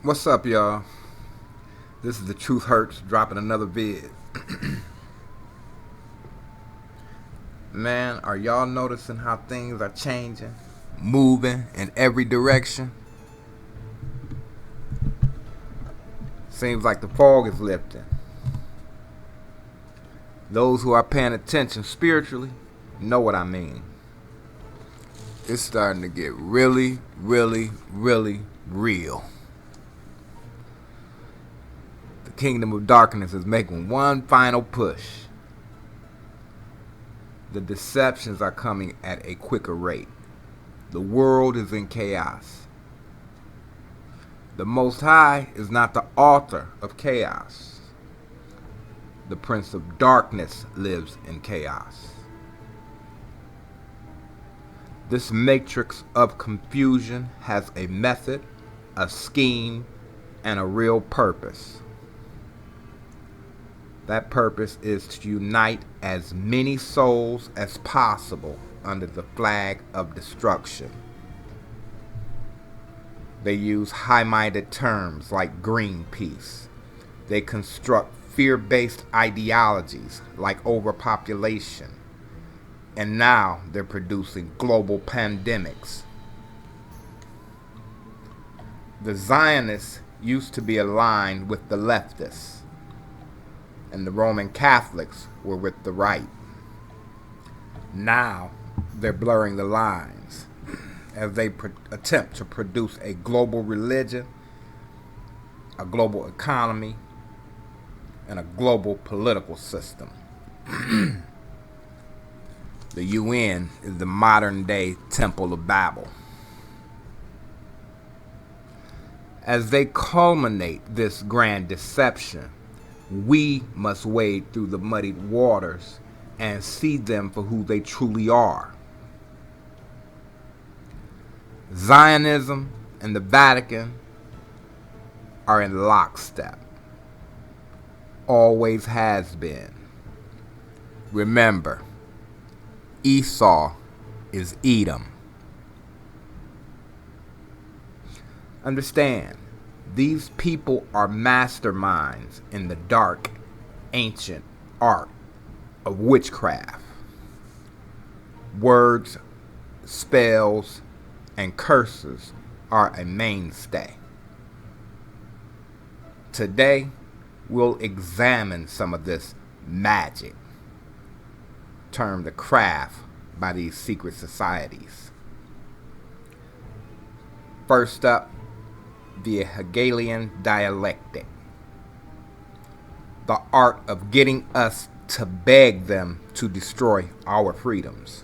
What's up, y'all? This is The Truth Hurts, dropping another vid. Man, are y'all noticing how things are changing? Moving in every direction? Seems like the fog is lifting. Those who are paying attention spiritually know what I mean. It's starting to get really, really, really real. The kingdom of darkness is making one final push. The deceptions are coming at a quicker rate. The world is in chaos. The Most High is not the author of chaos. The Prince of Darkness lives in chaos. This matrix of confusion has a method, a scheme, and a real purpose. That purpose is to unite as many souls as possible under the flag of destruction. They use high-minded terms like Greenpeace. They construct fear-based ideologies like overpopulation. And now they're producing global pandemics. The Zionists used to be aligned with the leftists, and the Roman Catholics were with the right. Now they're blurring the lines as they attempt to produce a global religion, a global economy, and a global political system. The UN is the modern-day Temple of Babel. As they culminate this grand deception, we must wade through the muddied waters and see them for who they truly are. Zionism and the Vatican are in lockstep. Always has been. Remember, Esau is Edom. Understand, these people are masterminds in the dark, ancient art of witchcraft. Words, spells, and curses are a mainstay. Today, we'll examine some of this magic, termed the craft by these secret societies. First up, the Hegelian Dialectic, the art of getting us to beg them to destroy our freedoms.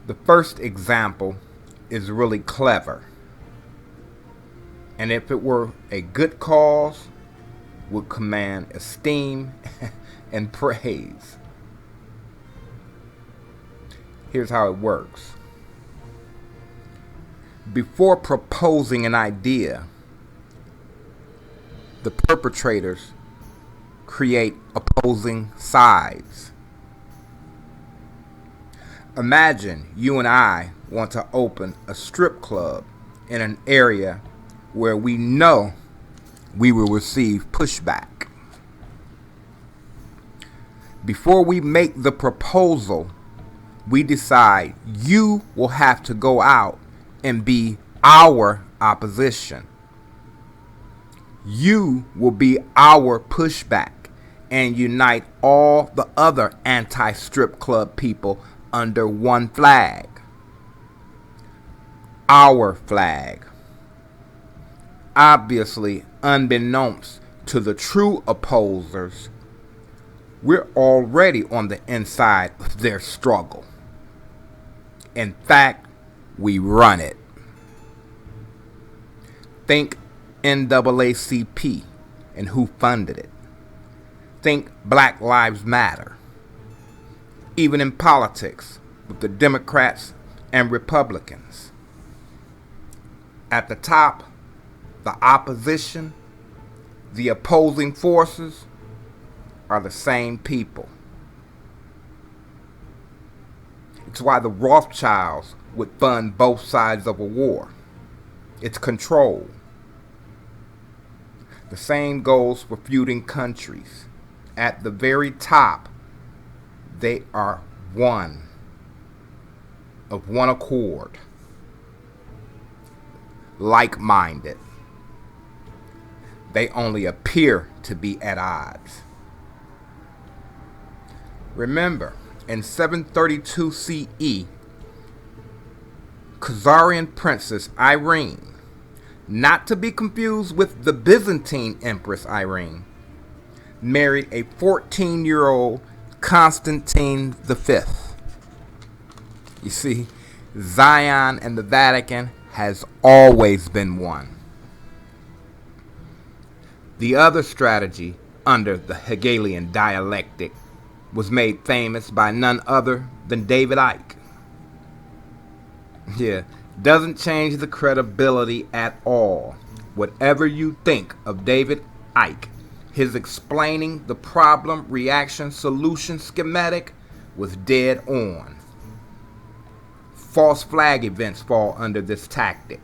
The first example is really clever, and if it were a good cause, would command esteem and praise. Here's how it works. Before proposing an idea, the perpetrators create opposing sides. Imagine you and I want to open a strip club in an area where we know we will receive pushback. Before we make the proposal, we decide you will have to go out and be our opposition. You will be our pushback and unite all the other anti-strip club people under one flag. Our flag. Obviously, unbeknownst to the true opposers, we're already on the inside of their struggle. In fact, we run it. Think NAACP and who funded it. Think Black Lives Matter. Even in politics, with the Democrats and Republicans. At the top, the opposition, the opposing forces are the same people. It's why the Rothschilds would fund both sides of a war. It's control. The same goes for feuding countries. At the very top, they are one, of one accord, like-minded. They only appear to be at odds. Remember, in 732 CE, Khazarian princess Irene, not to be confused with the Byzantine Empress Irene, married a 14-year-old Constantine V. You see, Zion and the Vatican has always been one. The other strategy under the Hegelian Dialectic was made famous by none other than David Icke. Yeah, doesn't change the credibility at all. Whatever you think of David Icke, his explaining the problem, reaction, solution schematic was dead on. False flag events fall under this tactic.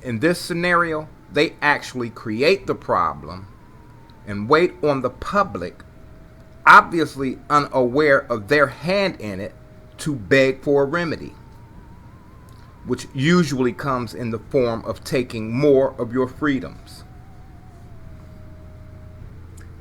In this scenario, they actually create the problem and wait on the public, obviously unaware of their hand in it, to beg for a remedy, which usually comes in the form of taking more of your freedoms.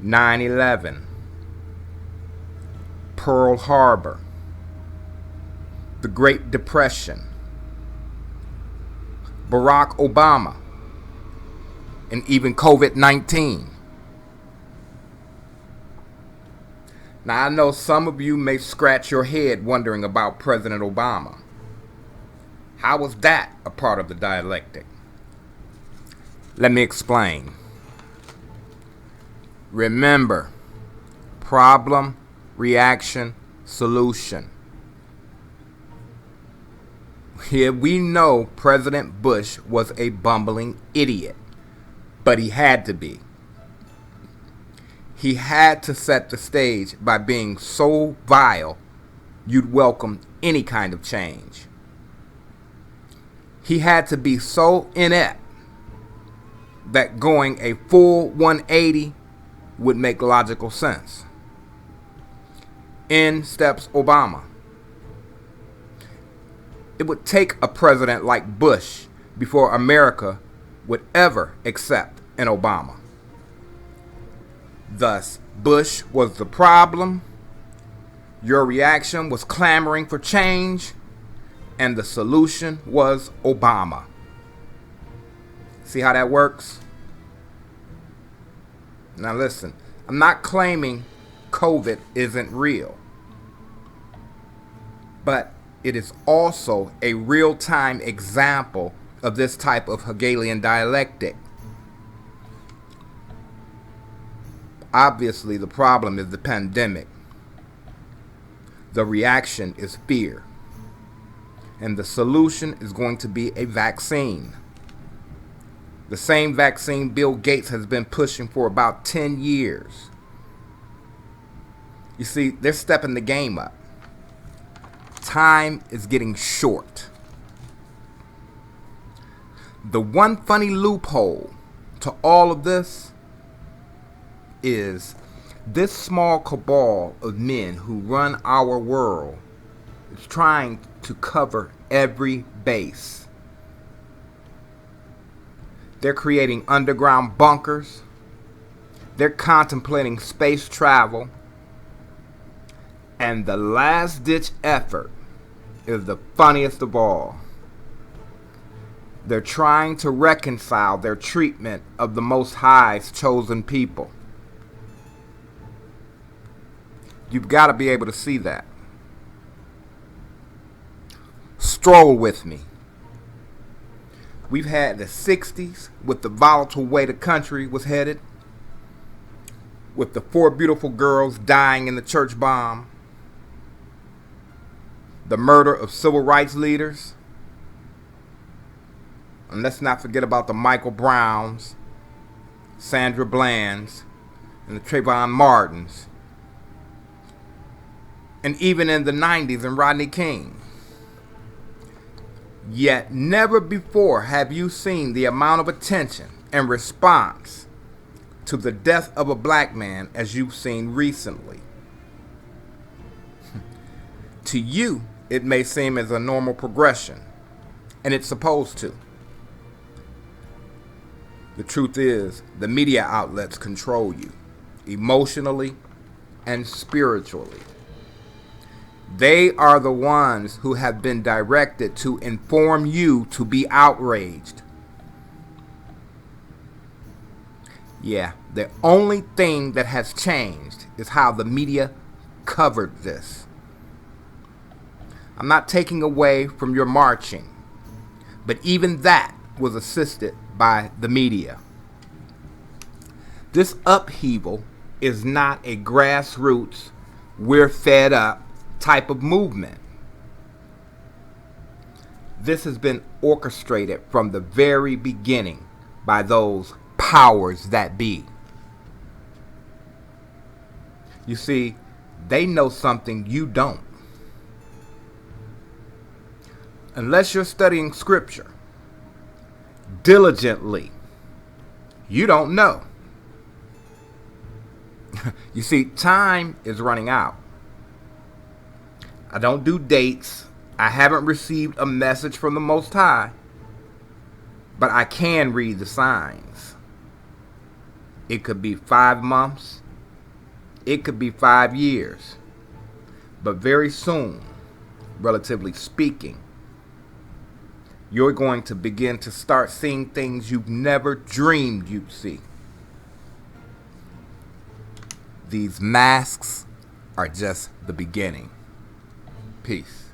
9/11, Pearl Harbor, the Great Depression, Barack Obama, and even COVID-19. Now, I know some of you may scratch your head wondering about President Obama. How was that a part of the dialectic? Let me explain. Remember, problem, reaction, solution. Here we know President Bush was a bumbling idiot, but he had to be. He had to set the stage by being so vile you'd welcome any kind of change. He had to be so inept that going a full 180 would make logical sense. In steps Obama. It would take a president like Bush before America would ever accept an Obama. Thus, Bush was the problem, your reaction was clamoring for change, and the solution was Obama. See how that works? Now listen, I'm not claiming COVID isn't real, but it is also a real-time example of this type of Hegelian dialectic. Obviously, the problem is the pandemic. The reaction is fear. And the solution is going to be a vaccine. The same vaccine Bill Gates has been pushing for about 10 years. You see, they're stepping the game up. Time is getting short. The one funny loophole to all of this is this small cabal of men who run our world is trying to cover every base. They're creating underground bunkers. They're contemplating space travel. And the last-ditch effort is the funniest of all. They're trying to reconcile their treatment of the Most High's chosen people. You've got to be able to see that. Stroll with me. We've had the 60s with the volatile way the country was headed, with the 4 beautiful girls dying in the church bomb, the murder of civil rights leaders, and let's not forget about the Michael Browns, Sandra Bland's, and the Trayvon Martins, and even in the 90s and Rodney King. Yet never before have you seen the amount of attention and response to the death of a black man as you've seen recently. To you, it may seem as a normal progression, and it's supposed to. The truth is, the media outlets control you, emotionally and spiritually. They are the ones who have been directed to inform you to be outraged. Yeah, the only thing that has changed is how the media covered this. I'm not taking away from your marching, but even that was assisted by the media. This upheaval is not a grassroots, we're fed up type of movement. This has been orchestrated from the very beginning by those powers that be. You see, they know something you don't. Unless you're studying scripture diligently, you don't know. You see, time is running out. I don't do dates. I haven't received a message from the Most High, but I can read the signs. It could be 5 months. It could be 5 years. But very soon, relatively speaking, you're going to begin to start seeing things you've never dreamed you'd see. These masks are just the beginning. Peace.